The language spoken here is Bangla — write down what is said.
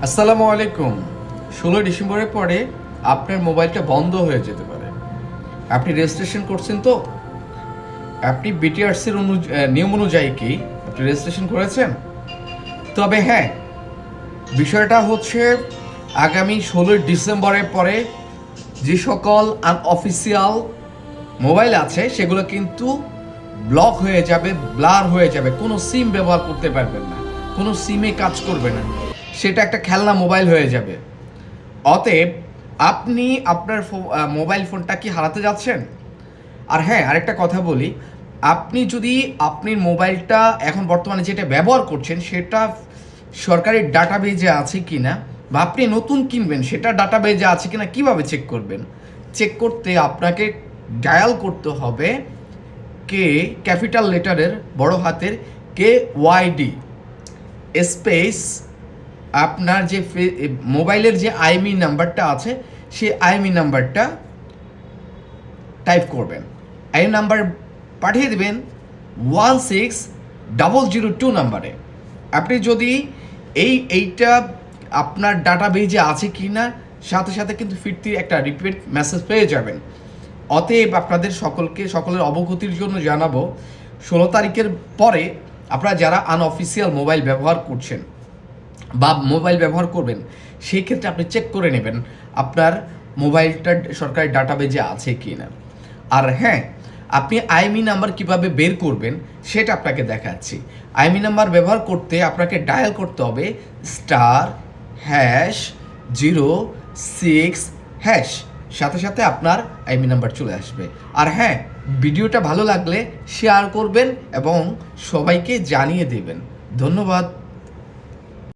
আসসালামু আলাইকুম। 16 ডিসেম্বরের পরে আপনার মোবাইলটা বন্ধ হয়ে যেতে পারে। আপনি রেজিস্ট্রেশন করছেন তো? আপনি বিটিআরসির নিয়ম অনুযায়ী কি আপনি রেজিস্ট্রেশন করেছেন? তবে হ্যাঁ, বিষয়টা হচ্ছে আগামী 16 ডিসেম্বরের পরে যে সকল আনঅফিসিয়াল মোবাইল আছে সেগুলো কিন্তু ব্লক হয়ে যাবে, ব্লার হয়ে যাবে, কোনো সিম ব্যবহার করতে পারবেন না, কোনো সিমে কাজ করবে না, সেটা একটা খেলনা মোবাইল হয়ে যাবে। অতএব আপনি আপনার মোবাইল ফোনটা কি হারাতে যাচ্ছেন? আর হ্যাঁ, আরেকটা কথা বলি, আপনি যদি আপনার মোবাইলটা এখন বর্তমানে যেটা ব্যবহার করছেন সেটা সরকারি ডাটাবেজে আছে কি না, বা আপনি নতুন কিনবেন সেটা ডাটাবেজে আছে কি না, কীভাবে চেক করবেন? চেক করতে আপনাকে ডায়াল করতে হবে কে, ক্যাপিটাল লেটারের বড় হাতের KYD স্পেস আপনার যে মোবাইলের যে আইএমই নাম্বারটা আছে সেই আইএমই নাম্বারটা টাইপ করবেন। আইএমই নাম্বার পাঠিয়ে দেবেন 16002 নাম্বারে। আপনি যদি এইটা আপনার ডাটাবেজে আছে কি না সাথে সাথে কিন্তু ফিরতি একটা রিপিট মেসেজ পেয়ে যাবেন। অতএব আপনাদের সকলের অবগতির জন্য জানাবো, 16 তারিখের পরে আপনারা যারা আনঅফিসিয়াল মোবাইল ব্যবহার করছেন বা মোবাইল ব্যবহার করবেন সেই ক্ষেত্রে আপনি চেক করে নেবেন আপনার মোবাইলটা সরকারি ডাটাবেজে আছে কি না। আর হ্যাঁ, আপনি আইএমই নাম্বার কিভাবে বের করবেন সেটা আপনাকে দেখাচ্ছি। আইএমই নাম্বার ব্যবহার করতে আপনাকে ডায়াল করতে হবে *#006#, সাথে সাথে আপনার আইএমই নাম্বার চলে আসবে। আর হ্যাঁ, ভিডিওটা ভালো লাগলে শেয়ার করবেন এবং সবাইকে জানিয়ে দেবেন। ধন্যবাদ।